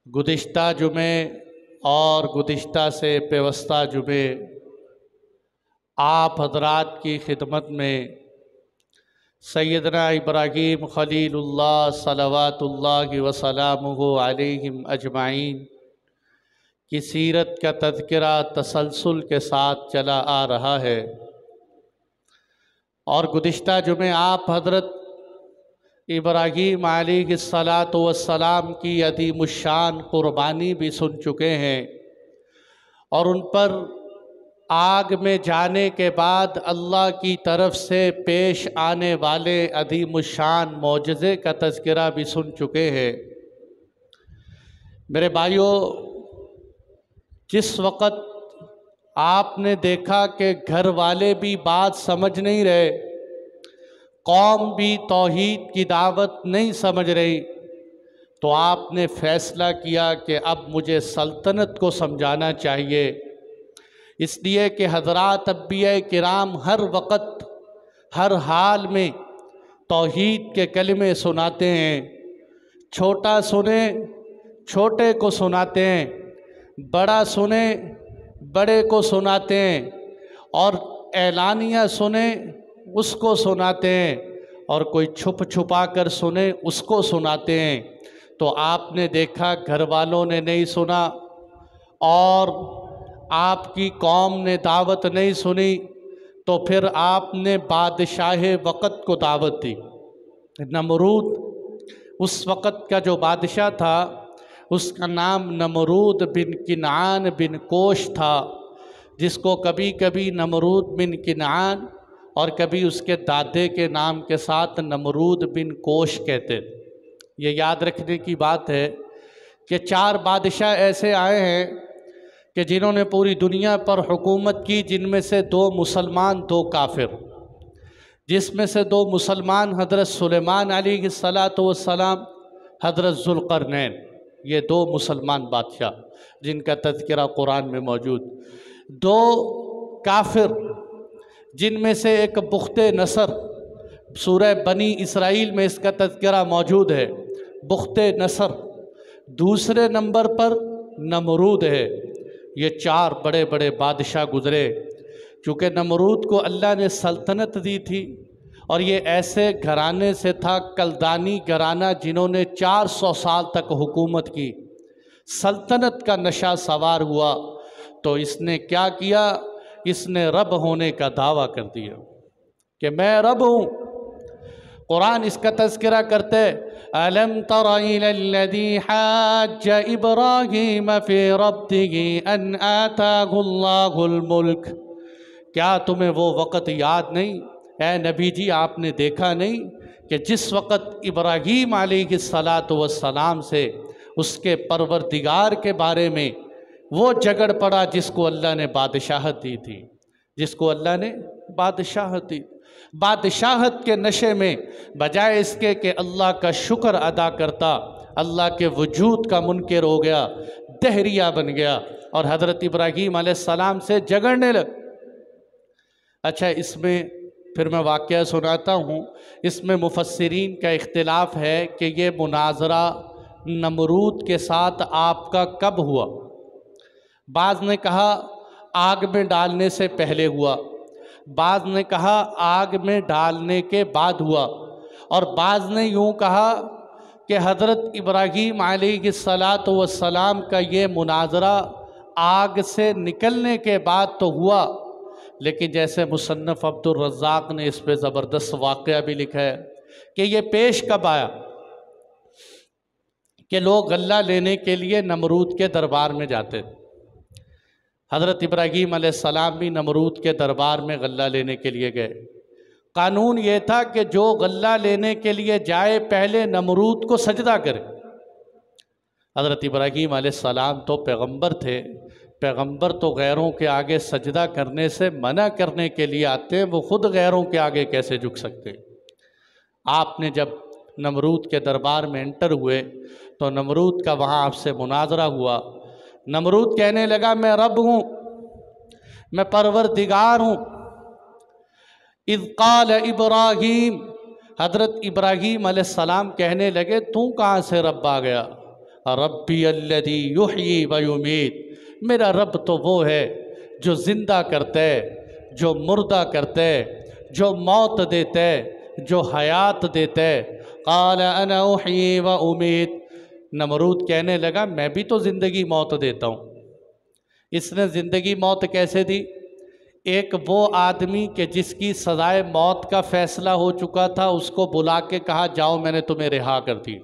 गुज़िश्ता जुमे और गुज़िश्ता से पेवस्ता जुमे आप हज़रात की खिदमत में सैयदना इब्राहीम खलीलुल्लाह सलवातुल्लाहि व सलामुहु अलैहिम अजमाइन की सीरत का तज़किरा तसलसल के साथ चला आ रहा है। और गुज़िश्ता जुमे आप हज़रत इब्राहीम अलैहिस्सलातु वस्सलाम की अज़ीमुश्शान क़ुरबानी भी सुन चुके हैं और उन पर आग में जाने के बाद अल्लाह की तरफ से पेश आने वाले अज़ीमुश्शान मौजज़े का तज़किरा भी सुन चुके हैं। मेरे भाइयों, जिस वक़्त आपने देखा कि घर वाले भी बात समझ नहीं रहे, कौम भी तौहीद की दावत नहीं समझ रही, तो आपने फ़ैसला किया कि अब मुझे सल्तनत को समझाना चाहिए। इसलिए कि हज़रात अंबिया किराम हर वक़्त हर हाल में तौहीद के कलिमे सुनाते हैं। छोटा सुने छोटे को सुनाते हैं, बड़ा सुने बड़े को सुनाते हैं, और ऐलानिया सुने उसको सुनाते हैं, और कोई छुप छुपा कर सुने उसको सुनाते हैं। तो आपने देखा घर वालों ने नहीं सुना और आपकी कौम ने दावत नहीं सुनी, तो फिर आपने बादशाह वक़्त को दावत दी। नमरूद उस वक़्त का जो बादशाह था उसका नाम नमरूद बिन किनान बिन कोश था, जिसको कभी कभी नमरूद बिन किनान और कभी उसके दादे के नाम के साथ नमरूद बिन कोश कहते। ये याद रखने की बात है कि 4 बादशाह ऐसे आए हैं कि जिन्होंने पूरी दुनिया पर हुकूमत की, जिनमें से 2 मुसलमान 2 काफिर। जिसमें से 2 मुसलमान हज़रत सुलेमान अलैहिस्सलातु वस्सलाम, हज़रत ज़ुल्क़रनैन, ये 2 मुसलमान बादशाह जिनका तज़किरा कुरान में मौजूद। 2 काफिर जिनमें से एक बुख्ते नसर, सूरह बनी इसराइल में इसका तज़किरा मौजूद है, बुख्ते नसर। दूसरे नंबर पर नमरूद है। ये 4 बड़े बड़े बादशाह गुज़रे। चूँकि नमरूद को अल्लाह ने सल्तनत दी थी और ये ऐसे घराने से था, कलदानी घराना, जिन्होंने 400 साल तक हुकूमत की, सल्तनत का नशा सवार हुआ। तो इसने क्या किया, इसने रब होने का दावा कर दिया कि मैं रब हूँ। कुरान इसका तज़किरा करते, अलम तरा इलल्लज़ी हज्ज इब्राहीम फ़ी रब्बिही अन आताहुल्लाहुल मुल्क। क्या तुम्हें वो वक़्त याद नहीं, ए नबी जी, आपने देखा नहीं कि जिस वक़्त इब्राहीम अलैहिस्सलातु वस्सलाम से उसके परवरदिगार के बारे में वो झगड़ पड़ा, जिसको अल्लाह ने बादशाहत दी थी, जिसको अल्लाह ने बादशाहत दी। बादशाहत के नशे में बजाय इसके कि अल्लाह का शुक्र अदा करता, अल्लाह के वजूद का मुनकिर हो गया, दहरिया बन गया और हज़रत इब्राहीम अलैहिस्सलाम से झगड़ने लग। अच्छा, इसमें फिर मैं वाक़या सुनाता हूँ। इसमें मुफस्सिरीन का इख्तिलाफ है कि ये मुनाजरा नमरूद के साथ आपका कब हुआ। बाज़ ने कहा आग में डालने से पहले हुआ, बाज़ ने कहा आग में डालने के बाद हुआ, और बाज़ ने यूँ कहा कि हज़रत इब्राहीम अलैहिस्सलातु वस्सलाम का ये मुनाजरा आग से निकलने के बाद तो हुआ। लेकिन जैसे मुसन्नफ़ अब्दुर रज़्ज़ाक़ ने इस पर ज़बरदस्त वाक़या भी लिखा है कि ये पेश कब आया कि लोग गल्ला लेने के लिए नमरूद के दरबार में जाते। हज़रत इब्राहीम अलैहिस्सलाम भी नमरूद के दरबार में गल्ला लेने के लिए गए। कानून ये था कि जो गल्ला लेने के लिए जाए पहले नमरूद को सजदा करे। हज़रत इब्राहीम अलैहिस्सलाम तो पैगंबर थे, पैगंबर तो गैरों के आगे सजदा करने से मना करने के लिए आते हैं, वो ख़ुद गैरों के आगे कैसे झुक सकते। आपने जब नमरूद के दरबार में एंटर हुए तो नमरूद का वहाँ आपसे मुनाजरा हुआ। नमरूद कहने लगा मैं रब हूँ, मैं परवरदिगार हूँ। इज़ क़ाल इब्राहीम, हज़रत इब्राहीम अलैहिस्सलाम कहने लगे तू कहाँ से रब आ गया। रब्बी अल्लज़ी युह्यी व युमीत, मेरा रब तो वो है जो ज़िंदा करता है, जो मुर्दा करता है, जो मौत देता है, जो हयात देता है। क़ाल अना उह्यी व उमीत, नमरूद कहने लगा मैं भी तो ज़िंदगी मौत देता हूँ। इसने ज़िंदगी मौत कैसे दी? एक वो आदमी के जिसकी सज़ाए मौत का फ़ैसला हो चुका था, उसको बुला के कहा जाओ मैंने तुम्हें रिहा कर दी,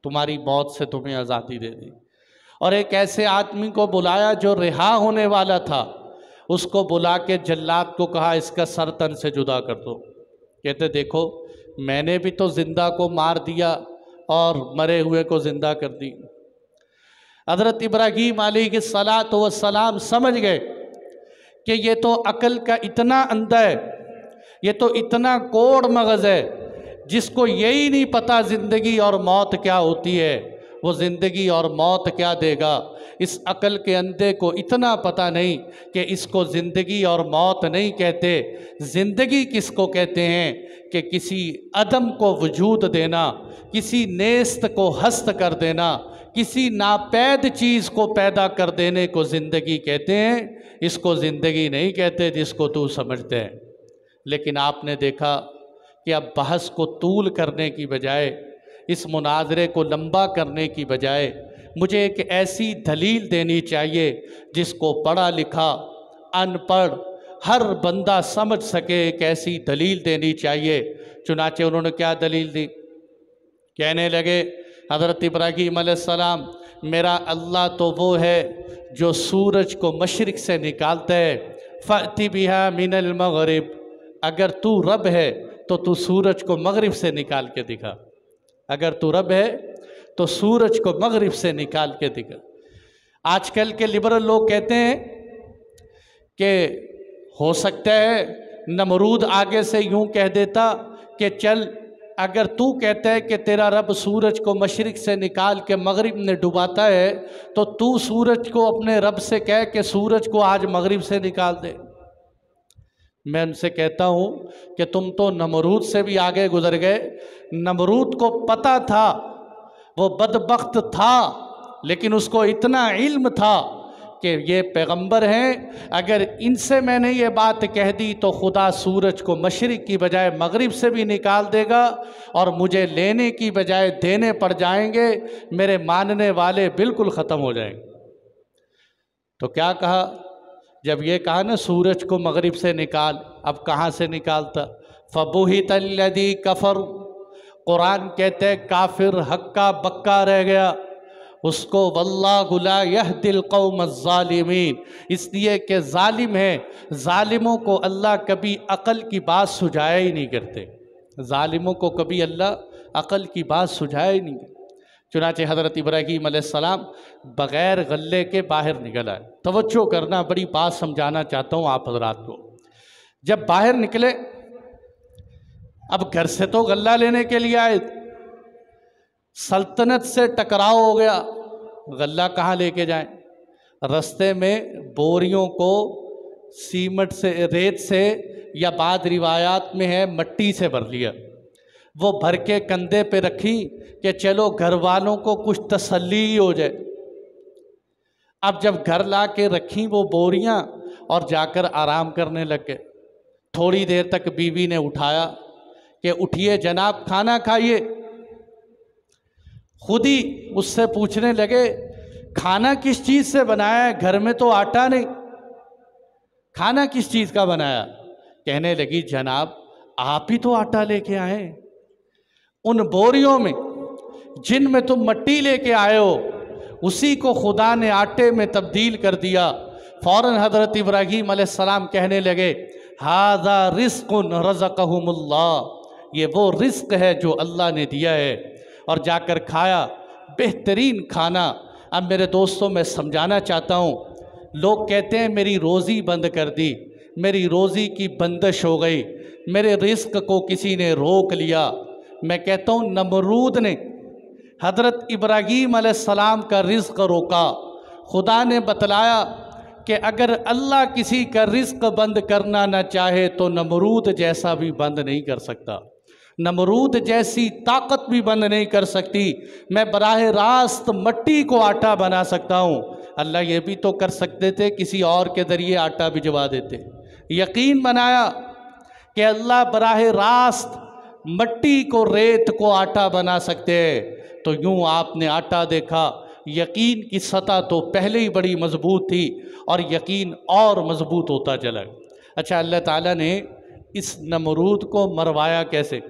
तुम्हारी मौत से तुम्हें आज़ादी दे दी। और एक ऐसे आदमी को बुलाया जो रिहा होने वाला था, उसको बुला के जल्लाद को कहा इसका सर तन से जुदा कर दो। कहते देखो मैंने भी तो ज़िंदा को मार दिया और मरे हुए को ज़िंदा कर दी। हज़रत इब्राहीम अलैहिस्सलातु वस्सलाम समझ गए कि ये तो अकल का इतना अंधा है, ये तो इतना कोड़ मगज़ है जिसको यही नहीं पता ज़िंदगी और मौत क्या होती है, वो ज़िंदगी और मौत क्या देगा। इस अकल के अंधे को इतना पता नहीं कि इसको ज़िंदगी और मौत नहीं कहते। ज़िंदगी किसको कहते हैं कि किसी अदम को वजूद देना, किसी नेस्त को हस्त कर देना, किसी नापैद चीज़ को पैदा कर देने को ज़िंदगी कहते हैं। इसको ज़िंदगी नहीं कहते जिसको तू समझते हैं। लेकिन आपने देखा कि अब बहस को तूल करने की बजाय, इस मुनाजरे को लंबा करने की बजाय मुझे एक ऐसी दलील देनी चाहिए जिसको पढ़ा लिखा अनपढ़ हर बंदा समझ सके। एक ऐसी दलील देनी चाहिए। चुनाचे उन्होंने क्या दलील दी? कहने लगे हज़रत इब्राहीम अलैहिस्सलाम, मेरा अल्लाह तो वो है जो सूरज को मशरिक़ से निकालता है, फ़अति बिहा मिनल मग़रिब, अगर तू रब है तो तू सूरज को मग़रिब से निकाल के दिखा। अगर तू रब है तो सूरज को मग़रिब से निकाल के दिखा। आजकल के लिबरल लोग कहते हैं कि हो सकता है नमरूद आगे से यूं कह देता कि चल अगर तू कहता है कि तेरा रब सूरज को मशरिक़ से निकाल के मग़रिब में डुबाता है तो तू सूरज को अपने रब से कह कि सूरज को आज मग़रिब से निकाल दे। मैं उनसे कहता हूँ कि तुम तो नमरूद से भी आगे गुजर गए। नमरूद को पता था, वो बदबख्त था, लेकिन उसको इतना इल्म था कि ये पैगंबर हैं, अगर इनसे मैंने ये बात कह दी तो खुदा सूरज को मशरिक़ की बजाय मग़रिब से भी निकाल देगा और मुझे लेने की बजाय देने पड़ जाएंगे, मेरे मानने वाले बिल्कुल ख़त्म हो जाएंगे। तो क्या कहा? जब ये कहा ना सूरज को मग़रिब से निकाल, अब कहाँ से निकालता? फ़बुहितल्लज़ी कफ़र, कुरान कहते हैं काफिर हक्का बक्का रह गया उसको। वल्लाहु ला यहदिल कौमज़्ज़ालिमीन, इसलिए कि ज़ालिम है, ज़ालिमों को अल्लाह कभी अक़ल की बात सुझाया ही नहीं करते। ज़ालिमों को कभी अल्लाह अक़ल की बात सुझाया ही नहीं करते। चुनाचे हज़रत इब्राहीम अलैहिस्सलाम बग़ैर गल्ले के बाहर निकल आए। तवज्जो करना, बड़ी बात समझाना चाहता हूँ आप हज़रात को। जब बाहर निकले, अब घर से तो गल्ला लेने के लिए आए, सल्तनत से टकराव हो गया, गल्ला कहाँ लेके जाएं? रास्ते में बोरियों को सीमेंट से, रेत से, या बाद रिवायात में है मट्टी से भर लिया। वो भर के कंधे पे रखी कि चलो घर वालों को कुछ तसल्ली हो जाए। अब जब घर ला के रखी वो बोरियां और जाकर आराम करने लग गए। थोड़ी देर तक बीवी ने उठाया कि उठिए जनाब खाना खाइए। खुद ही उससे पूछने लगे खाना किस चीज़ से बनाया है, घर में तो आटा नहीं, खाना किस चीज़ का बनाया? कहने लगी जनाब आप ही तो आटा लेके आए, उन बोरियों में जिनमें तुम मट्टी लेके आए हो उसी को खुदा ने आटे में तब्दील कर दिया। फ़ौरन हज़रत इब्राहीम अलैहिस्सलाम कहने लगे हाज़ा रिज़्क़ुन रज़क़हुमुल्लाह, ये वो रिज़्क़ है जो अल्लाह ने दिया है। और जाकर खाया, बेहतरीन खाना। अब मेरे दोस्तों मैं समझाना चाहता हूँ, लोग कहते हैं मेरी रोज़ी बंद कर दी, मेरी रोज़ी की बंदिश हो गई, मेरे रिज़्क़ को किसी ने रोक लिया। मैं कहता हूँ नमरूद ने हज़रत इब्राहीम अलैहिस्सलाम का रिज़्क़ रोका। खुदा ने बतलाया कि अगर अल्लाह किसी का रिज़्क़ बंद करना न चाहे तो नमरूद जैसा भी बंद नहीं कर सकता। नमरूद जैसी ताकत भी बंद नहीं कर सकती। मैं बराह रास्त मट्टी को आटा बना सकता हूँ। अल्लाह ये भी तो कर सकते थे, किसी और के ज़रिए आटा भिजवा देते। यकीन बनाया कि अल्लाह बराह रास्त मट्टी को, रेत को आटा बना सकते हैं। तो यूँ आपने आटा देखा, यकीन की सतह तो पहले ही बड़ी मजबूत थी और यकीन और मजबूत होता चला। अच्छा, अल्लाह ताला ने इस नमरूद को मरवाया कैसे?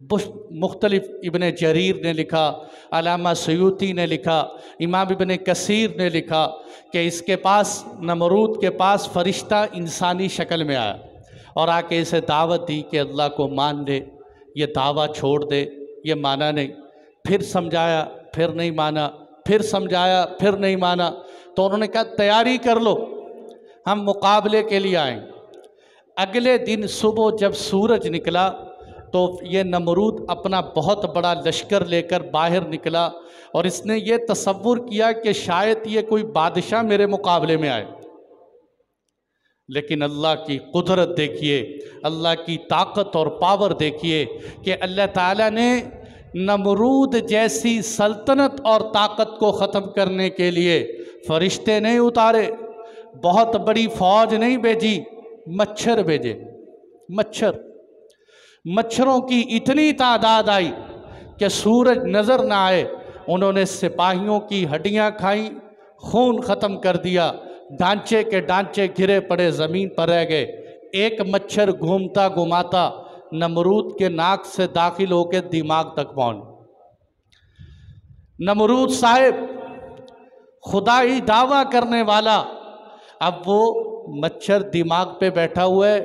मुख्तलिफ इब्ने जरीर ने लिखा, अलामा सयूती ने लिखा, इमाम इब्ने कसीर ने लिखा कि इसके पास, नमरूद के पास फ़रिश्ता इंसानी शक्ल में आया और आके इसे दावत दी कि अल्लाह को मान ले, ये दावा छोड़ दे। ये माना नहीं, फिर समझाया, फिर नहीं माना, फिर समझाया, फिर नहीं माना। तो उन्होंने कहा तैयारी कर लो, हम मुकाबले के लिए आए। अगले दिन सुबह जब सूरज निकला तो ये नमरूद अपना बहुत बड़ा लश्कर लेकर बाहर निकला और इसने ये तसव्वुर किया कि शायद ये कोई बादशाह मेरे मुकाबले में आए। लेकिन अल्लाह की कुदरत देखिए, अल्लाह की ताकत और पावर देखिए कि अल्लाह ताला ने नमरूद जैसी सल्तनत और ताकत को ख़त्म करने के लिए फरिश्ते नहीं उतारे, बहुत बड़ी फ़ौज नहीं भेजी, मच्छर भेजे। मच्छरों की इतनी तादाद आई कि सूरज नज़र ना आए। उन्होंने सिपाहियों की हड्डियां खाई, खून ख़त्म कर दिया, ढांचे के ढांचे गिरे पड़े ज़मीन पर रह गए। एक मच्छर घूमता घुमाता नमरूद के नाक से दाखिल होकर दिमाग तक पहुंच। नमरूद साहिब खुदाई दावा करने वाला, अब वो मच्छर दिमाग पे बैठा हुआ है,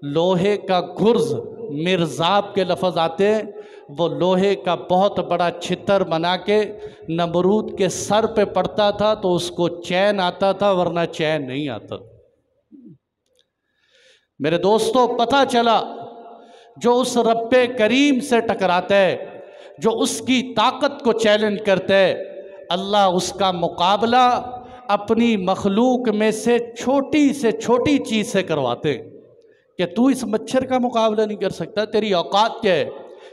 लोहे का गुर्ज, मिर्जाब के लफ्ज़ आते हैं, वो लोहे का बहुत बड़ा छितर बना के नमरूद के सर पे पड़ता था तो उसको चैन आता था, वरना चैन नहीं आता। मेरे दोस्तों, पता चला जो उस रब्बे करीम से टकराता है, जो उसकी ताकत को चैलेंज करता है, अल्लाह उसका मुकाबला अपनी मखलूक में से छोटी चीज़ से करवाते हैं कि तू इस मच्छर का मुकाबला नहीं कर सकता, तेरी औकात क्या है,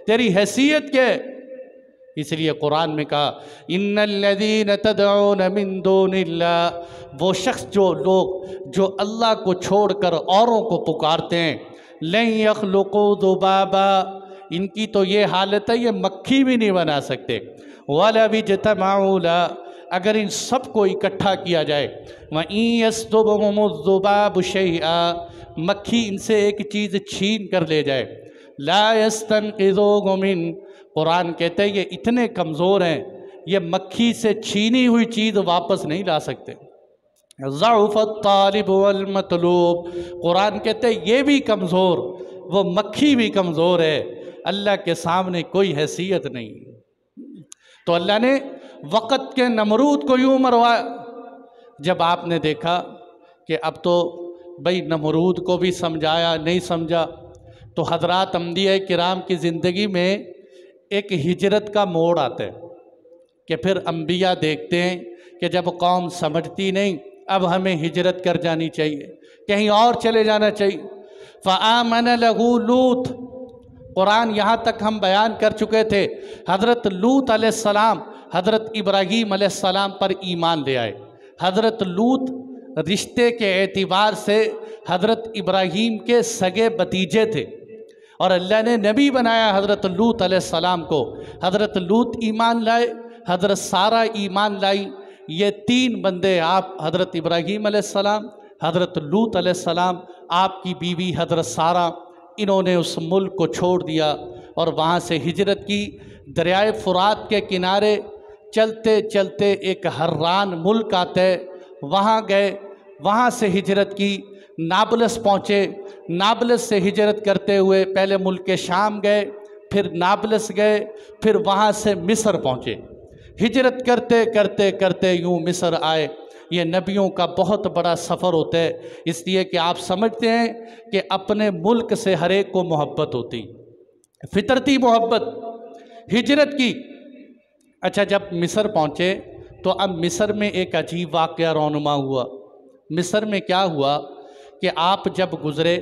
तेरी हैसियत क्या है। इसलिए कुरान में कहा, इन्नल्लज़ीन तदऊन मिन दूनिल्लाह, वो शख्स, जो लोग जो अल्लाह को छोड़कर औरों को पुकारते हैं, लन यख्लुकू ज़ुबाबा, इनकी तो ये हालत है, ये मक्खी भी नहीं बना सकते। वला बिजतमाउ ला, अगर इन सबको इकट्ठा किया जाए, वइन यस्लुबहुमुज़्ज़ुबाबु शैआ, मक्खी इनसे एक चीज़ छीन कर ले जाए, ला यस्तनक़िज़ूहु मिन, कुरान कहते हैं ये इतने कमज़ोर हैं, ये मक्खी से छीनी हुई चीज़ वापस नहीं ला सकते। ज़अफ़त तालिब वल मतलूब, कुरान कहते हैं ये भी कमज़ोर, वो मक्खी भी कमज़ोर है, अल्लाह के सामने कोई हैसियत नहीं। तो अल्लाह ने वक़्त के नमरूद को यूँ मरवाया। जब आपने देखा कि अब तो भाई नमरूद को भी समझाया, नहीं समझा, तो हज़रात अंबिया किराम की ज़िंदगी में एक हिजरत का मोड़ आता है कि फिर अंबिया देखते हैं कि जब कौम समझती नहीं, अब हमें हिजरत कर जानी चाहिए, कहीं और चले जाना चाहिए। फ़आमन लहू लूत, कुरान यहाँ तक हम बयान कर चुके थे, हज़रत लूत अलैहिस्सलाम हज़रत इब्राहीम अलैहिस्सलाम पर ईमान ले आए। हज़रत लूत रिश्ते के एतबार से हज़रत इब्राहीम के सगे भतीजे थे और अल्लाह ने नबी बनाया हज़रत लूत अलैहिस्सलाम को। हज़रत लूत ईमान लाए, हज़रत सारा ईमान लाई। ये तीन बंदे, आप हज़रत इब्राहीम अलैहिस्सलाम, हज़रत लूत अलैहिस्सलाम, आपकी बीवी हज़रत सारा, इन्होंने उस मुल्क को छोड़ दिया और वहाँ से हिजरत की। दरियाए फ़ुरात के किनारे चलते चलते एक हर्रान मुल्क आता है, वहाँ गए, वहाँ से हिजरत की, नाबलस पहुँचे। नाबलस से हिजरत करते हुए पहले मुल्क शाम गए, फिर नाबलस गए, फिर वहाँ से मिस्र पहुँचे। हिजरत करते करते करते यूँ मिस्र आए। ये नबियों का बहुत बड़ा सफ़र होता है, इसलिए कि आप समझते हैं कि अपने मुल्क से हर एक को मोहब्बत होती, फितरती मोहब्बत। हिजरत की। अच्छा, जब मिस्र पहुँचे तो अब मिस्र में एक अजीब वाक़या रौनुमा हुआ। मिस्र में क्या हुआ कि आप जब गुज़रे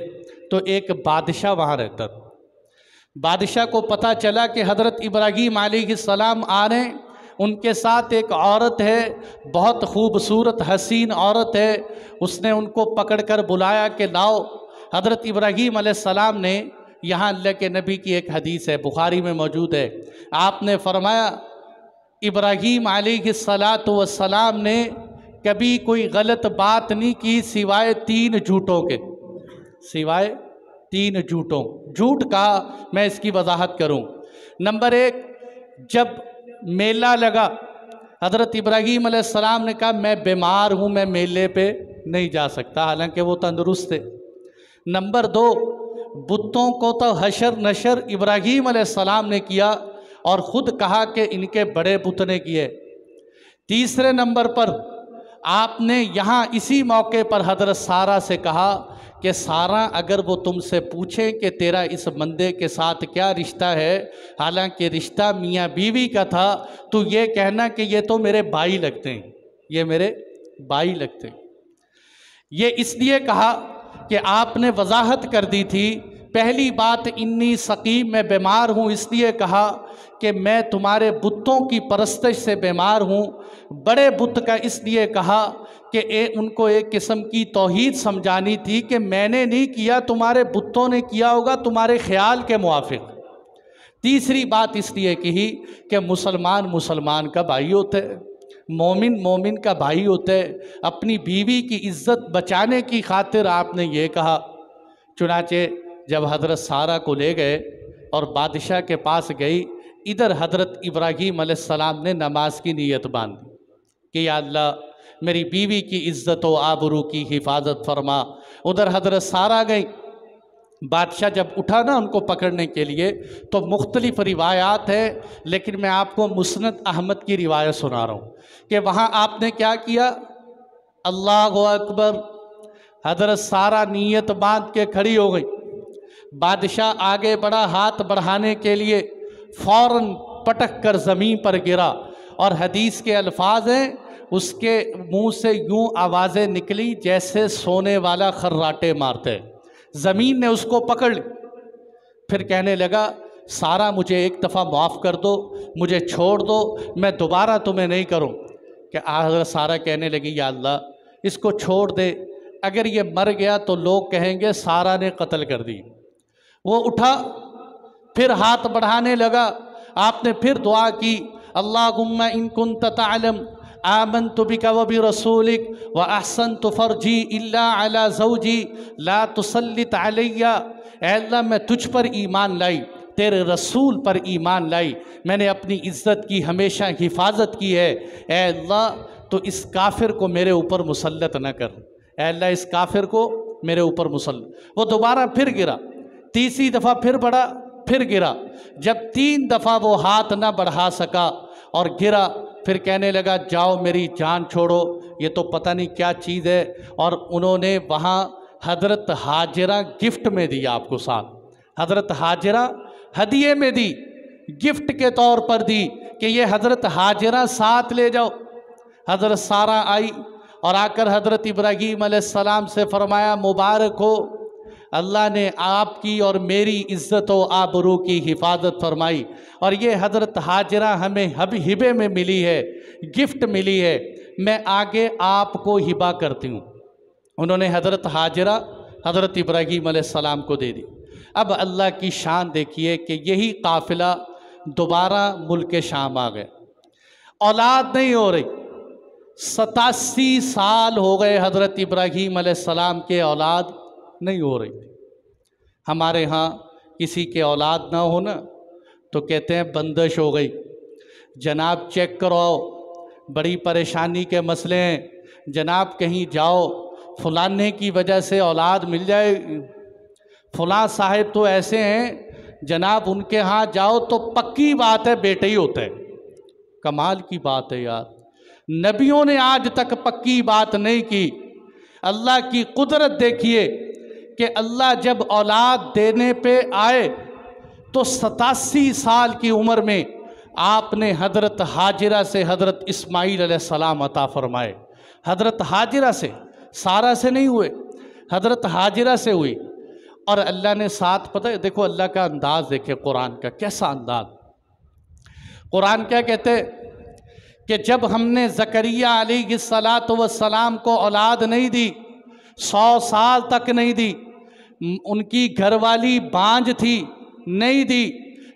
तो एक बादशाह वहाँ रहता था। बादशाह को पता चला कि हज़रत इब्राहीम अलैहिस्सलाम आ रहे हैं, उनके साथ एक औरत है, बहुत खूबसूरत हसीन औरत है। उसने उनको पकड़कर बुलाया कि लाओ। हज़रत इब्राहीम अलैहिस्सलाम ने, यहाँ अल्लाह के नबी की एक हदीस है, बुखारी में मौजूद है, आपने फरमाया इब्राहीम अलैहिस्सलातु वस्सलाम ने कभी कोई गलत बात नहीं की सिवाय 3 झूठों के, सिवाय 3 झूठों। झूठ का मैं इसकी वजाहत करूं। नंबर 1, जब मेला लगा, हज़रत इब्राहीम अलैहिस्सलाम ने कहा मैं बीमार हूँ, मैं मेले पे नहीं जा सकता, हालांकि वो तंदुरुस्त थे। नंबर 2, बुतों को तो हशर नशर इब्राहीम अलैहिस्सलाम ने किया और ख़ुद कहा कि इनके बड़े बुत ने किए। तीसरे नंबर पर आपने यहाँ इसी मौके पर हज़रत सारा से कहा कि सारा, अगर वो तुमसे पूछें कि तेरा इस बंदे के साथ क्या रिश्ता है, हालांकि रिश्ता मियाँ बीवी का था, तो ये कहना कि ये तो मेरे भाई लगते हैं, ये मेरे भाई लगते हैं। ये इसलिए कहा कि आपने वजाहत कर दी थी। पहली बात, इन्नी सकीम, मैं बीमार हूँ, इसलिए कहा कि मैं तुम्हारे बुतों की परस्तिश से बीमार हूँ। बड़े बुत का इसलिए कहा कि उनको एक किस्म की तौहीद समझानी थी कि मैंने नहीं किया, तुम्हारे बुतों ने किया होगा तुम्हारे ख्याल के मुआफिक। तीसरी बात इसलिए कही कि मुसलमान मुसलमान का भाई होते हैं, मोमिन मोमिन का भाई होते हैं। अपनी बीवी की इज़्ज़त बचाने की खातिर आपने ये कहा। चुनाचे जब हज़रत सारा को ले गए और बादशाह के पास गई, इधर हज़रत इब्राहीम अलैहिस्सलाम ने नमाज की नीयत बांधी कि या अल्लाह मेरी बीवी की इज़्ज़त व आबरू की हिफाजत फरमा। उधर हज़रत सारा गई। बादशाह जब उठा ना उनको पकड़ने के लिए, तो मुख्तलिफ़ रिवायात है, लेकिन मैं आपको मुस्नद अहमद की रिवायत सुना रहा हूँ कि वहाँ आपने क्या किया, अल्लाहु अकबर, हज़रत सारा नीयत बांध के खड़ी हो गई। बादशाह आगे बढ़ा, हाथ बढ़ाने के लिए फ़ौरन पटक कर ज़मीन पर गिरा और हदीस के अल्फाज हैं, उसके मुंह से यूं आवाज़ें निकली जैसे सोने वाला खर्राटे मारते। ज़मीन ने उसको पकड़ ली। फिर कहने लगा, सारा मुझे एक दफ़ा माफ़ कर दो, मुझे छोड़ दो, मैं दोबारा तुम्हें नहीं करूं। कि हज़रत सारा कहने लगी, या अल्लाह इसको छोड़ दे, अगर ये मर गया तो लोग कहेंगे सारा ने कत्ल कर दी। वो उठा, फिर हाथ बढ़ाने लगा। आपने फिर दुआ की, अल्लाहुम्मा इन कुन्त तअलम आमनतु बिका व बिरसूलिक व अहसनतु फर्जी इल्ला अला ज़ौजी ला तुसल्लित अलैया। ऐ अल्लाह, मैं तुझ पर ईमान लाई, तेरे रसूल पर ईमान लाई, मैंने अपनी इज़्ज़त की हमेशा हिफाजत की है। ऐ अल्लाह, तो इस काफिर को मेरे ऊपर मुसल्लत न कर। ऐ अल्लाह, इस काफिर को मेरे ऊपर मुसल्लत। वो दोबारा फिर गिरा, तीसरी दफ़ा फिर बढ़ा, फिर गिरा। जब 3 दफ़ा वो हाथ ना बढ़ा सका और गिरा, फिर कहने लगा, जाओ मेरी जान छोड़ो, ये तो पता नहीं क्या चीज़ है। और उन्होंने वहाँ हज़रत हाजिरा गिफ्ट में दी आपको साथ। हज़रत हाजिरा हदिये में दी, गिफ्ट के तौर पर दी कि ये हज़रत हाजिरा साथ ले जाओ। हज़रत सारा आई और आकर हज़रत इब्राहीम अलैहिस्सलाम से फरमाया, मुबारक हो, अल्लाह ने आपकी और मेरी इज़्ज़त व आबरू की हिफाजत फरमाई और ये हज़रत हाजिरा हमें हिबे में मिली है, गिफ्ट मिली है, मैं आगे आपको हिबा करती हूँ। उन्होंने हज़रत हाजिरा हज़रत इब्राहीम अलैहिस्सलाम को दे दी। अब अल्लाह की शान देखिए कि यही काफ़िला दोबारा मुल्क शाम आ गए। औलाद नहीं हो रही, 87 साल हो गए हज़रत इब्राहीम अलैहिस्सलाम के औलाद नहीं हो रही थी। हमारे यहाँ किसी के औलाद ना हो ना तो कहते हैं बंदिश हो गई, जनाब चेक करवाओ, बड़ी परेशानी के मसले हैं, जनाब कहीं जाओ, फलाने की वजह से औलाद मिल जाए, फलां साहिब तो ऐसे हैं जनाब, उनके यहाँ जाओ तो पक्की बात है बेटे ही होते हैं। कमाल की बात है यार, नबियों ने आज तक पक्की बात नहीं की। अल्लाह की कुदरत देखिए कि अल्लाह जब औलाद देने पे आए तो 87 साल की उम्र में आपने हज़रत हाजिरा से हज़रत इस्माईल अलैहिस्सलाम अता फरमाए। हज़रत हाजिरा से, सारा से नहीं हुए, हज़रत हाजिरा से हुई। और अल्लाह ने साथ, पता है, देखो अल्लाह का अंदाज़ देखे कुरान का, कैसा अंदाज। कुरान क्या कहते कि जब हमने ज़करिया अलैहिस्सलातु वस्सलाम को औलाद नहीं दी, 100 साल तक नहीं दी, उनकी घरवाली बांझ थी, नहीं दी,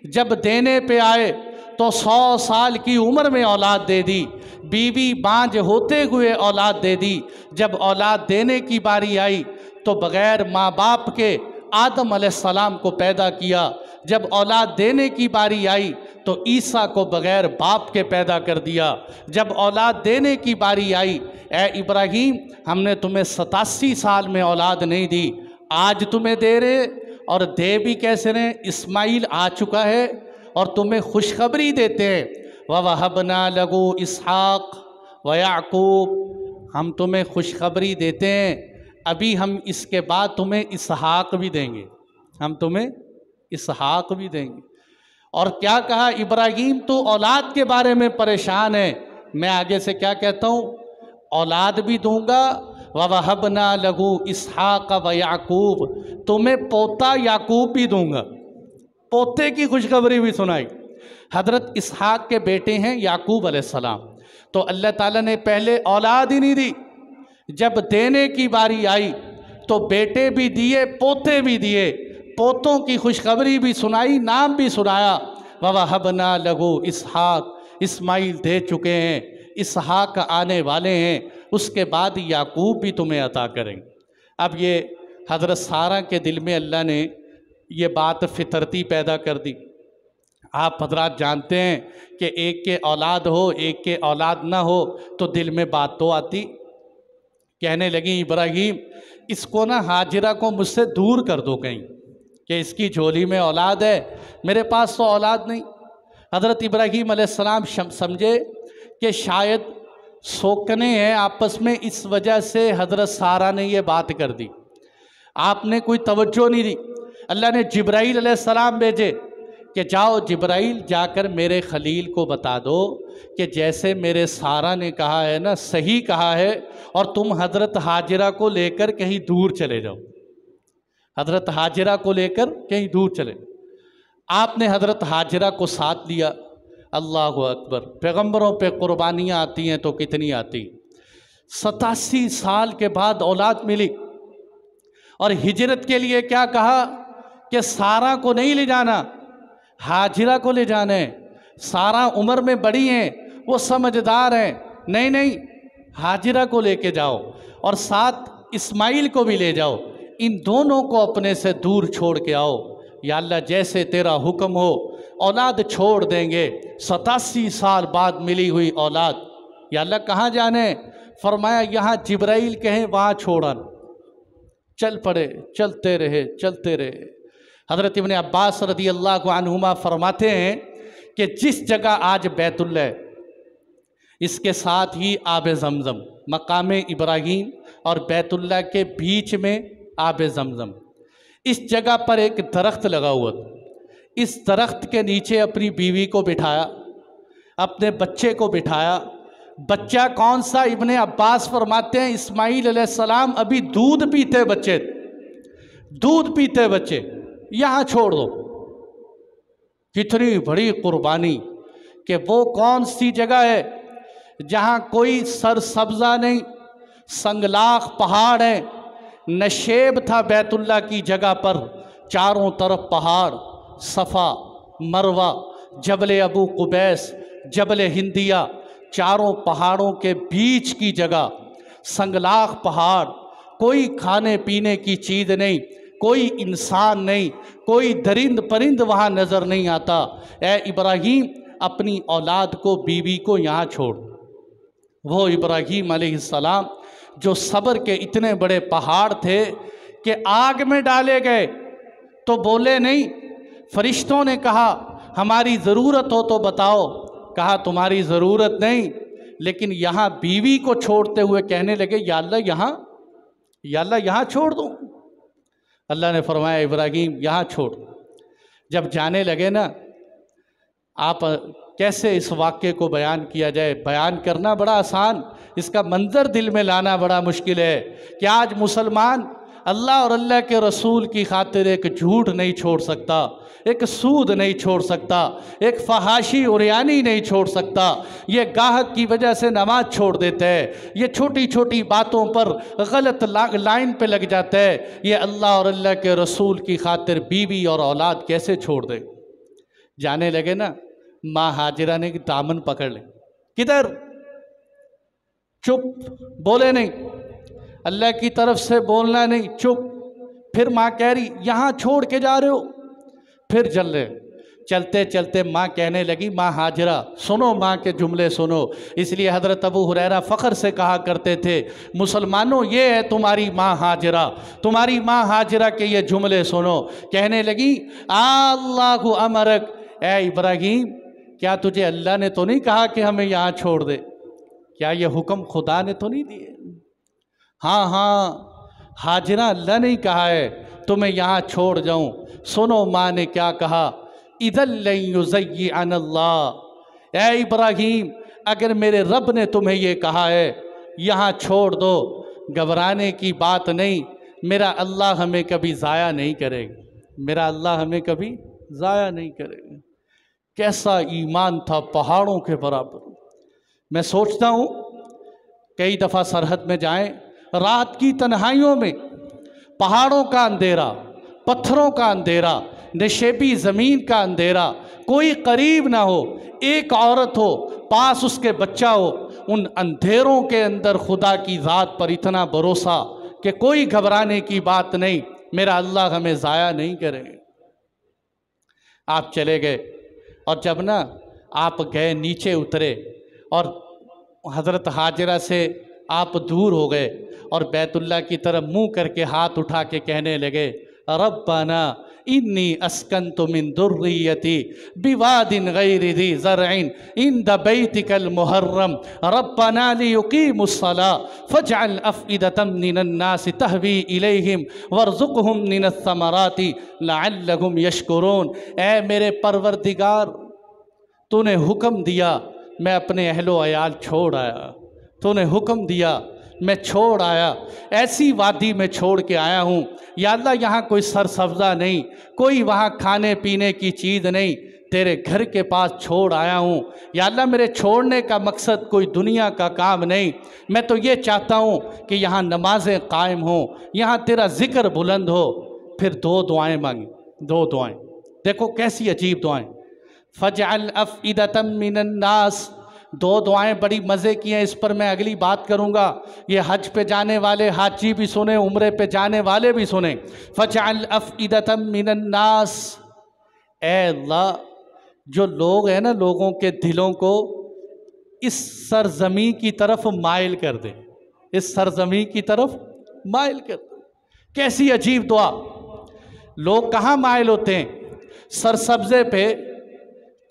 जब देने पे आए तो 100 साल की उम्र में औलाद दे दी, बीवी बांझ होते हुए औलाद दे दी। जब औलाद देने की बारी आई तो बग़ैर माँ बाप के आदम अलैहिस्सलाम को पैदा किया। जब औलाद देने की बारी आई तो ईसा को बग़ैर बाप के पैदा कर दिया। जब औलाद देने की बारी आई, ए इब्राहीम, हमने तुम्हें 87 साल में औलाद नहीं दी, आज तुम्हें दे रहे, और दे भी कैसे रहे, इस्माइल आ चुका है और तुम्हें खुशखबरी देते हैं, व वहबना लहू इसहाक व याकूब, हम तुम्हें खुशखबरी देते हैं, अभी हम इसके बाद तुम्हें इसहाक भी देंगे, हम तुम्हें इसहाक भी देंगे। और क्या कहा, इब्राहीम तो औलाद के बारे में परेशान है, मैं आगे से क्या कहता हूँ, औलाद भी दूंगा, व वहबना लहू इसहाक व याकूब, तुम्हें पोता याकूब भी दूंगा। पोते की खुशखबरी भी सुनाई। हज़रत इसहाक के बेटे हैं याकूब अलैहिस्सलाम। तो अल्लाह ताला ने पहले औलाद ही नहीं दी, जब देने की बारी आई तो बेटे भी दिए, पोते भी दिए, पोतों की खुशखबरी भी सुनाई, नाम भी सुनाया, व वहबना लहू इसहाक, इस्माइल दे चुके हैं, इसहाक आने वाले हैं, उसके बाद याकूब भी तुम्हें अता करेंगे। अब ये हज़रत सारा के दिल में अल्लाह ने ये बात फितरती पैदा कर दी। आप हजरात जानते हैं कि एक के औलाद हो, एक के औलाद ना हो तो दिल में बात तो आती। कहने लगी, इब्राहीम, इसको ना हाजिरा को मुझसे दूर कर दो कहीं, कि इसकी झोली में औलाद है, मेरे पास तो औलाद नहीं। हज़रत इब्राहीम अलैहिस्सलाम समझे कि शायद सोकने हैं आपस में, इस वजह से हज़रत सारा ने ये बात कर दी। आपने कोई तवज्जो नहीं दी। अल्लाह ने जिब्राईल अलैहिस्सलाम भेजे कि जाओ जिब्राईल, जाकर मेरे खलील को बता दो कि जैसे मेरे सारा ने कहा है ना, सही कहा है, और तुम हज़रत हाजिरा को लेकर कहीं दूर चले जाओ, हज़रत हाजिरा को लेकर कहीं दूर चले। आपने हज़रत हाजिरा को साथ लिया। अल्लाहु अकबर, पैगम्बरों पे कुर्बानियाँ आती हैं तो कितनी आती। 87 साल के बाद औलाद मिली, और हिजरत के लिए क्या कहा कि सारा को नहीं ले जाना, हाजिरा को ले जाना है। सारा उम्र में बड़ी हैं, वो समझदार हैं, नहीं नहीं, हाजिरा को लेके जाओ और साथ इस्माइल को भी ले जाओ, इन दोनों को अपने से दूर छोड़ के आओ। या अल्लाह, जैसे तेरा हुक्म हो, औलाद छोड़ देंगे। 87 साल बाद मिली हुई औलाद। या अल्लाह, कहाँ जाने? फरमाया, यहाँ जिब्राईल कहें वहाँ छोड़न। चल पड़े, चलते रहे, चलते रहे। हज़रत इब्न अब्बास रज़ी अल्लाह अन्हुमा फरमाते हैं कि जिस जगह आज बैतुल्ला है, इसके साथ ही आब ज़मज़म, मकाम इब्राहीम और बैतुल्ला के बीच में आब ज़मज़म, इस जगह पर एक दरख्त लगा हुआ था। इस दरख्त के नीचे अपनी बीवी को बिठाया, अपने बच्चे को बिठाया। बच्चा कौन सा? इब्ने अब्बास फरमाते हैं इस्माईल अलैहिस्सलाम अभी दूध पीते बच्चे, दूध पीते बच्चे, यहाँ छोड़ दो। कितनी बड़ी कुर्बानी कि वो कौन सी जगह है जहाँ कोई सरसब्जा नहीं, संगलाख पहाड़ है, नशेब था बैतुल्ला की जगह पर, चारों तरफ पहाड़, सफ़ा, मरवा, जबल अबू कुबैस, जबल हिंदिया, चारों पहाड़ों के बीच की जगह, संगलाख पहाड़, कोई खाने पीने की चीज़ नहीं, कोई इंसान नहीं, कोई दरिंद परिंद वहाँ नज़र नहीं आता। ए इब्राहीम, अपनी औलाद को, बीवी को यहाँ छोड़। वो इब्राहीम अलैहिस्सलाम जो सब्र के इतने बड़े पहाड़ थे कि आग में डाले गए तो बोले नहीं। फरिश्तों ने कहा हमारी ज़रूरत हो तो बताओ, कहा तुम्हारी ज़रूरत नहीं, लेकिन यहाँ बीवी को छोड़ते हुए कहने लगे, या अल्लाह यहाँ छोड़ दूँ। अल्लाह ने फरमाया, इब्राहीम यहाँ छोड़। जब जाने लगे ना, आप कैसे इस वाक़े को बयान किया जाए? बयान करना बड़ा आसान, इसका मंज़र दिल में लाना बड़ा मुश्किल है कि आज मुसलमान अल्लाह और अल्लाह के रसूल की खातिर एक झूठ नहीं छोड़ सकता, एक सूद नहीं छोड़ सकता, एक फहाशी उरियानी नहीं छोड़ सकता। ये गाहक की वजह से नमाज छोड़ देता है, ये छोटी छोटी बातों पर गलत लाइन पे लग जाता है। ये अल्लाह और अल्लाह के रसूल की खातिर बीवी और औलाद कैसे छोड़ दे। जाने लगे ना, माँ हाजिरा ने दामन पकड़ ले, किधर, चुप, बोले नहीं, अल्लाह की तरफ से बोलना नहीं, चुप। फिर माँ कह रही यहाँ छोड़ के जा रहे हो, फिर चल रहे। चलते चलते माँ कहने लगी, माँ हाजिरा सुनो, माँ के जुमले सुनो। इसलिए हज़रत अबू हुरैरा फ़ख्र से कहा करते थे, मुसलमानों ये है तुम्हारी माँ हाजिरा, तुम्हारी माँ हाजिरा के ये जुमले सुनो। कहने लगी, अल्लाहु अमरक, ए इब्राहीम क्या तुझे अल्लाह ने तो नहीं कहा कि हमें यहाँ छोड़ दे? क्या ये हुक्म खुदा ने तो नहीं दिए? हाँ हाँ हाजिरा, अल्लाह ने ही कहा है तुम्हें यहाँ छोड़ जाऊँ। सुनो माँ ने क्या कहा, इदल युज़य्यिअन अल्लाह, ए इब्राहीम अगर मेरे रब ने तुम्हें ये कहा है यहाँ छोड़ दो, घबराने की बात नहीं, मेरा अल्लाह हमें कभी ज़ाया नहीं करेगा, मेरा अल्लाह हमें कभी ज़ाया नहीं करेगा। कैसा ईमान था, पहाड़ों के बराबर। मैं सोचता हूँ कई दफ़ा सरहद में जाएं, रात की तन्हाइयों में, पहाड़ों का अंधेरा, पत्थरों का अंधेरा, नशेबी ज़मीन का अंधेरा, कोई करीब ना हो, एक औरत हो, पास उसके बच्चा हो, उन अंधेरों के अंदर खुदा की ज़ात पर इतना भरोसा कि कोई घबराने की बात नहीं, मेरा अल्लाह हमें ज़ाया नहीं करेगा। आप चले गए, और जब ना आप गए, नीचे उतरे और हज़रत हाजिरा से आप दूर हो गए और बैतुल्लाह की तरफ मुंह करके हाथ उठा के कहने लगे, रब्बाना इन्नी अस्कन्तु मिन दुर्रियती बिवादिन गैरि ज़ी ज़रइन इंद बैतिकल मुहर्रम रब्बाना लियुकीमुस्सलाह फजअल अफ़इदतम मिनन नासि तहवी इलैहिम वरज़ुक़हुम मिनस समराति लअल्लहुम यशकुरून। ऐ मेरे परवरदिगार, तूने हुक्म दिया मैं अपने अहलो अयाल छोड़ आया, तूने हुक्म दिया मैं छोड़ आया, ऐसी वादी में छोड़ के आया हूँ। या अल्लाह यहाँ कोई सरसब्ज़ा नहीं, कोई वहाँ खाने पीने की चीज़ नहीं, तेरे घर के पास छोड़ आया हूँ। या अल्लाह मेरे छोड़ने का मकसद कोई दुनिया का काम नहीं, मैं तो ये चाहता हूँ कि यहाँ नमाज़ें कायम हों, यहाँ तेरा ज़िक्र बुलंद हो। फिर दो दुआएँ मांगी, दो दुआएँ, देखो कैसी अजीब दुआएँ। फजअल अफ़इदतम मिनन नास, दो दुआएं बड़ी मज़े की हैं, इस पर मैं अगली बात करूँगा। ये हज पे जाने वाले हाजी भी सुने, उम्रे पे जाने वाले भी सुने। फजअल अफ़इदतम मिनन नास, ए अल्लाह जो लोग हैं ना, लोगों के दिलों को इस सरजमी की तरफ माइल कर दे, इस सरजमी की तरफ माइल कर दे। कैसी अजीब दुआ। लोग कहाँ माइल होते हैं? सरसब्ज़े पे,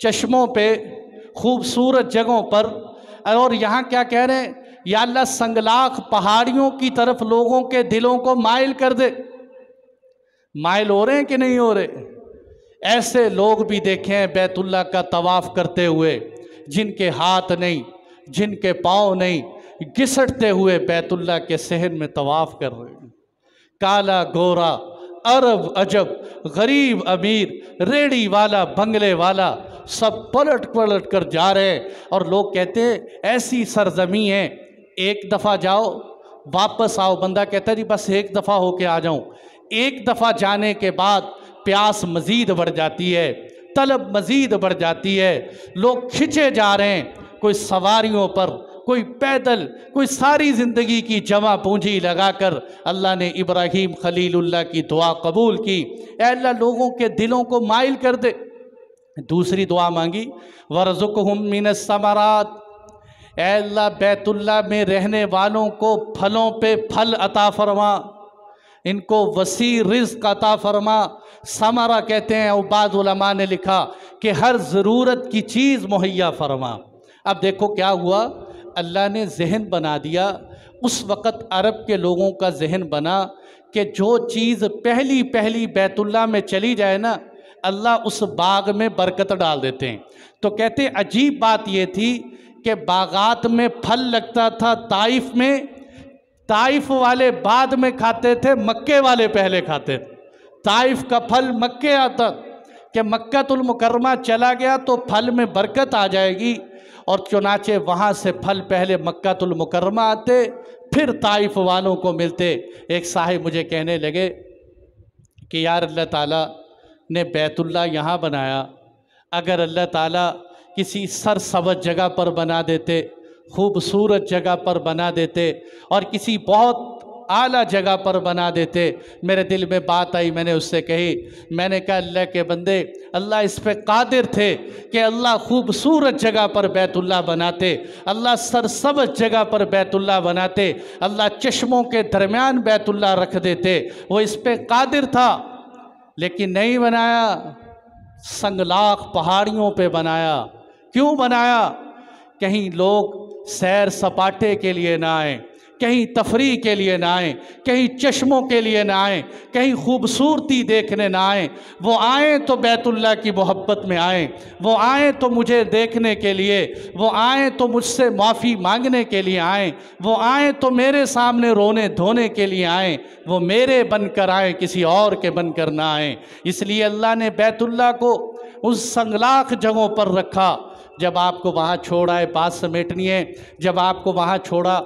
चश्मों पे, खूबसूरत जगहों पर। और यहाँ क्या कह रहे हैं, या अल्लाह संगलाख पहाड़ियों की तरफ लोगों के दिलों को माइल कर दे। माइल हो रहे हैं कि नहीं हो रहे? ऐसे लोग भी देखे हैं बैतुल्लाह का तवाफ़ करते हुए, जिनके हाथ नहीं, जिनके पाँव नहीं, घिसटते हुए बैतुल्लाह के सहन में तवाफ़ कर रहे हैं। काला गोरा, अरब अजब, गरीब अमीर, रेड़ी वाला, बंगले वाला, सब पलट पलट कर जा रहे हैं। और लोग कहते हैं ऐसी सरजमी है, एक दफ़ा जाओ वापस आओ। बंदा कहता है जी बस एक दफ़ा होके आ जाऊं। एक दफ़ा जाने के बाद प्यास मज़ीद बढ़ जाती है, तलब मज़ीद बढ़ जाती है। लोग खिंचे जा रहे हैं, कोई सवारियों पर, कोई पैदल, कोई सारी ज़िंदगी की जमा पूंजी लगाकर। अल्लाह ने इब्राहीम खलीलुल्लाह की दुआ कबूल की, ऐ अल्लाह लोगों के दिलों को माइल कर दे। दूसरी दुआ मांगी, वरज़ुक़हुम मिनस समरात, ऐ अल्लाह बैतुल्लाह में रहने वालों को फलों पे फल अता फरमा, इनको वसी रिज़्क़ अता फरमा। समरा कहते हैं, और बाद उलमा ने लिखा कि हर ज़रूरत की चीज़ मुहैया फरमा। अब देखो क्या हुआ, अल्लाह ने जहन बना दिया, उस वक़्त अरब के लोगों का जहन बना कि जो चीज़ पहली पहली बैतुल्लाह में चली जाए ना, अल्लाह उस बाग में बरकत डाल देते हैं। तो कहते अजीब बात ये थी कि बागात में फल लगता था ताइफ में, ताइफ वाले बाद में खाते थे, मक्के वाले पहले खाते थे। ताइफ का फल मक्के आता कि मक्कातुल मुकर्रमा चला गया तो फल में बरकत आ जाएगी, और चुनाचे वहाँ से फल पहले मक्कातुल मुकर्रमा आते, फिर ताइफ वालों को मिलते। एक साहिब मुझे कहने लगे कि यार अल्लाह ताला ने बैतुल्ला यहाँ बनाया, अगर अल्लाह ताला किसी सरसब्ज़ जगह पर बना देते, खूबसूरत जगह पर बना देते, और किसी बहुत आला जगह पर बना देते। मेरे दिल में बात आई, मैंने उससे कही, मैंने कहा अल्लाह के बंदे, अल्लाह इस पे कादिर थे कि अल्लाह खूबसूरत जगह पर बैतुल्ला बनाते, अल्लाह सरसब्ज़ जगह पर बैतुल्ला बनाते, अल्लाह चश्मों के दरमियान बैतुल्ला रख देते। वो इस पे कादिर था, लेकिन नहीं बनाया, संगलाख पहाड़ियों पे बनाया। क्यों बनाया? कहीं लोग सैर सपाटे के लिए ना आए, कहीं तफरी के लिए ना आए, कहीं चश्मों के लिए ना आए, कहीं खूबसूरती देखने ना आए। वो आए तो बैतुल्ला की मोहब्बत में आए, वो आए तो मुझे देखने के लिए, वो आए तो मुझसे माफ़ी मांगने के लिए आए, वो आए तो मेरे सामने रोने धोने के लिए आए। वो मेरे बनकर आए, किसी और के बनकर ना आए। इसलिए अल्लाह ने बैतुल्ला को उस संगलाख जगहों पर रखा। जब आपको वहाँ छोड़ा है, बात समेटनी है, जब आपको वहाँ छोड़ा,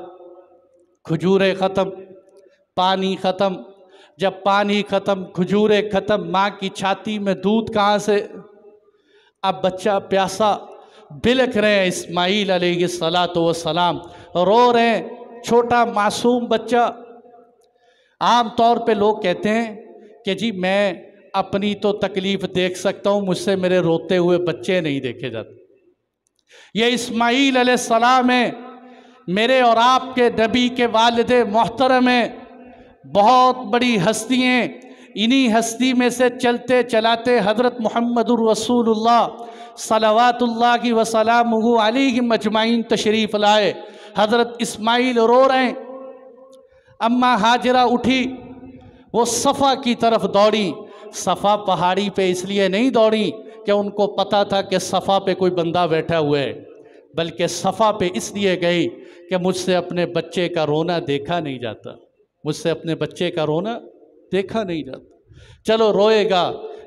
खजूरें ख़त्म, पानी ख़त्म। जब पानी ख़त्म, खजूरें ख़त्म, माँ की छाती में दूध कहाँ से? अब बच्चा प्यासा, बिलख रहे हैं। इस्माईल अलैहिस्सलातु वस्सलाम रो रहे हैं, छोटा मासूम बच्चा। आम तौर पे लोग कहते हैं कि जी मैं अपनी तो तकलीफ़ देख सकता हूँ, मुझसे मेरे रोते हुए बच्चे नहीं देखे जाते। ये इस्माईल अलैहिस्सलाम है, मेरे और आपके नबी के वालिदे मोहतरम हैं, बहुत बड़ी हस्ती हैं। इन्हीं हस्ती में से चलते चलाते हज़रत मुहम्मदुर रसूलुल्लाह सल्लल्लाहु व सलामुहु अलैहि मजमाइन तशरीफ़ लाए। हज़रत इस्माईल रो रहे हैं। अम्मा हाजरा उठी, वो सफ़ा की तरफ दौड़ी। सफ़ा पहाड़ी पे इसलिए नहीं दौड़ी कि उनको पता था कि सफ़ा पे कोई बंदा बैठा हुआ है, बल्कि सफ़ा पे इसलिए गई कि मुझसे अपने बच्चे का रोना देखा नहीं जाता, मुझसे अपने बच्चे का रोना देखा नहीं जाता। चलो रोएगा,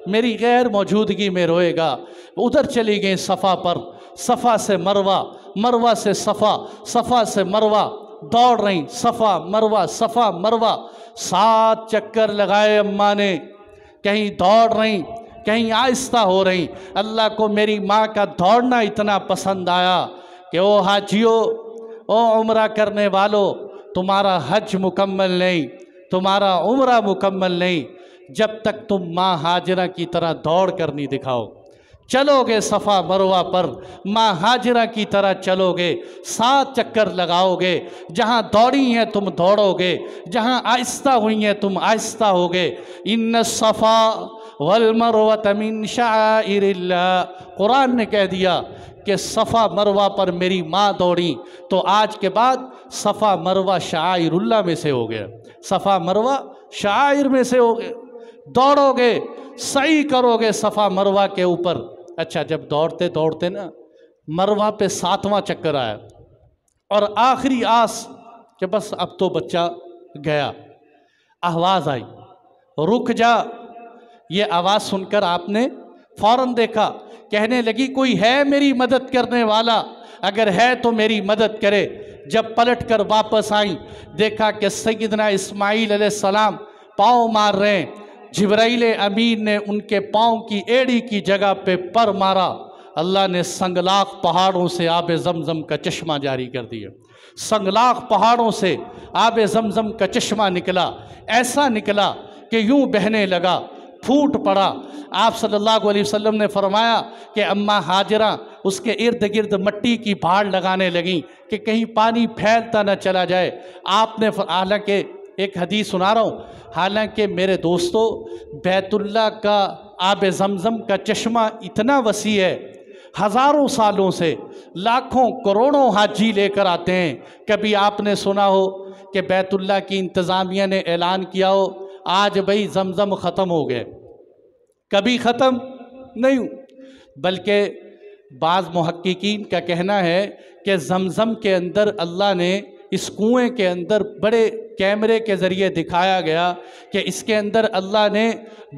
मेरी गैर मौजूदगी में रोएगा। उधर चली गई सफ़ा पर, सफ़ा से मरवा, मरवा से सफ़ा, सफ़ा से मरवा, दौड़ रही, सफ़ा मरवा, सफ़ा मरवा। 7 चक्कर लगाए अम्मा ने, कहीं दौड़ रही, कहीं आहिस्ता हो रही। अल्लाह को मेरी माँ का दौड़ना इतना पसंद आया कि ओ हाजियो, ओ उम्रा करने वालों, तुम्हारा हज मुकम्मल नहीं, तुम्हारा उम्रा मुकम्मल नहीं, जब तक तुम माँ हाजरा की तरह दौड़ कर नहीं दिखाओ। चलोगे सफ़ा मरवा पर, माँ हाजरा की तरह चलोगे, 7 चक्कर लगाओगे। जहाँ दौड़ी हैं तुम दौड़ोगे, जहाँ आहिस्ता हुई हैं तुम आहिस्ता होगे। इन्न सफ़ा वल मरवत मिन शाइरिल्लाह, कुरान ने कह दिया कि सफ़ा मरवा पर मेरी माँ दौड़ी, तो आज के बाद सफ़ा मरवा शाइरुल्लाह में से हो गया, सफ़ा मरवा शाइर में से हो गया। दौड़ोगे, सही करोगे सफ़ा मरवा के ऊपर। अच्छा, जब दौड़ते दौड़ते ना मरवा पे 7वां चक्कर आया और आखिरी आस कि बस अब तो बच्चा गया, आवाज़ आई, रुक जा। ये आवाज़ सुनकर आपने फ़ौरन देखा, कहने लगी कोई है मेरी मदद करने वाला, अगर है तो मेरी मदद करे। जब पलट कर वापस आई, देखा कि सैयदना इस्माईल अलैहिस्सलाम पाँव मार रहे हैं। जिब्राइल अमीन ने उनके पाँव की एड़ी की जगह पे पर मारा। अल्लाह ने संगलाख पहाड़ों से आब जमज़म का चश्मा जारी कर दिया। संगलाख पहाड़ों से आब जमज़म का चश्मा निकला, ऐसा निकला कि यूँ बहने लगा, फूट पड़ा। आप सल्लल्लाहु अलैहि वसल्लम ने फरमाया कि अम्मा हाजरा उसके इर्द गिर्द मट्टी की भाड़ लगाने लगी कि कहीं पानी फैलता न चला जाए। आपने, हालांकि एक हदीस सुना रहा हूँ, हालांकि मेरे दोस्तों बैतुल्ला का आब जमज़म का चश्मा इतना वसी है, हज़ारों सालों से लाखों करोड़ों हाजी लेकर आते हैं। कभी आपने सुना हो कि बैतुल्ला की इंतज़ामिया ने ऐलान किया हो आज भाई जमज़म ख़त्म हो गए? कभी ख़त्म नहीं, बल्कि बाज़ मुहक्किकीन का कहना है कि जमज़म के अंदर अल्लाह ने इस कुएं के अंदर बड़े कैमरे के ज़रिए दिखाया गया कि इसके अंदर अल्लाह ने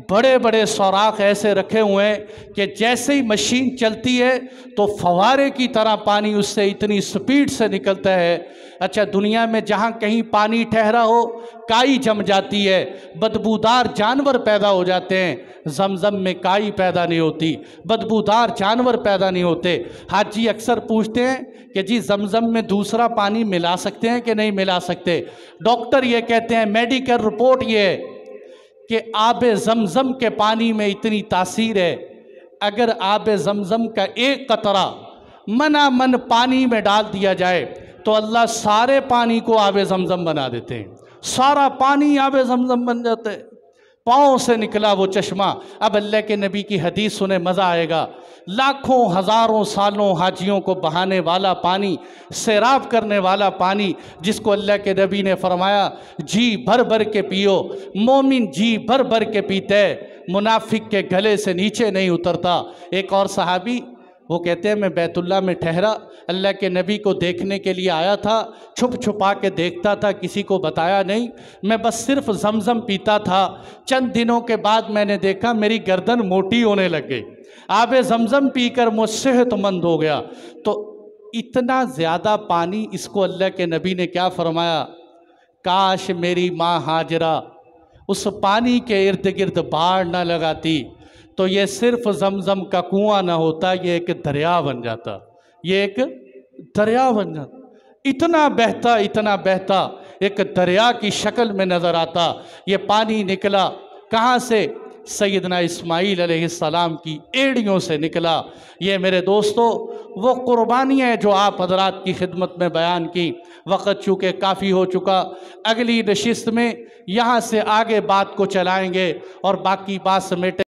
बड़े बड़े सुराख ऐसे रखे हुए हैं कि जैसे ही मशीन चलती है तो फव्वारे की तरह पानी उससे इतनी स्पीड से निकलता है। अच्छा, दुनिया में जहाँ कहीं पानी ठहरा हो काई जम जाती है, बदबूदार जानवर पैदा हो जाते हैं। जमजम में काई पैदा नहीं होती, बदबूदार जानवर पैदा नहीं होते। हाजी अक्सर पूछते हैं कि जी जमजम में दूसरा पानी मिला सकते हैं कि नहीं मिला सकते। डॉक्टर ये कहते हैं, मेडिकल रिपोर्ट ये है कि आब जमजम के पानी में इतनी तासीर है, अगर आब जमजम का एक कतरा मना मन पानी में डाल दिया जाए तो अल्लाह सारे पानी को आब जमजम बना देते हैं। सारा पानी आब जमजम बन जाता है। पाँव से निकला वो चश्मा। अब अल्लाह के नबी की हदीस सुने, मज़ा आएगा। लाखों हज़ारों सालों हाजियों को बहाने वाला पानी, सैराब करने वाला पानी, जिसको अल्लाह के नबी ने फरमाया जी भर भर के पियो। मोमिन जी भर भर के पीते, मुनाफिक के गले से नीचे नहीं उतरता। एक और सहाबी वो कहते हैं, मैं बैतुल्ला में ठहरा, अल्लाह के नबी को देखने के लिए आया था, छुप छुपा के देखता था, किसी को बताया नहीं, मैं बस सिर्फ जमजम पीता था। चंद दिनों के बाद मैंने देखा मेरी गर्दन मोटी होने लग गई, आबे जमजम पीकर मैं सेहतमंद हो गया। तो इतना ज़्यादा पानी, इसको अल्लाह के नबी ने क्या फरमाया, काश मेरी माँ हाजरा उस पानी के इर्द गिर्द बाढ़ ना लगाती तो ये सिर्फ जमजम का कुआं ना होता, ये एक दरिया बन जाता, ये एक दरिया बन जाता। इतना बहता एक दरिया की शक्ल में नज़र आता। ये पानी निकला कहाँ से? सैयदना इस्माईल अलैहिस्सलाम की एड़ियों से निकला। ये मेरे दोस्तों वो कुर्बानियाँ हैं जो आप हजरात की खिदमत में बयान की। वक़्त चूँकि काफ़ी हो चुका, अगली नशिस्त में यहाँ से आगे बात को चलाएँगे और बाकी बात समेटे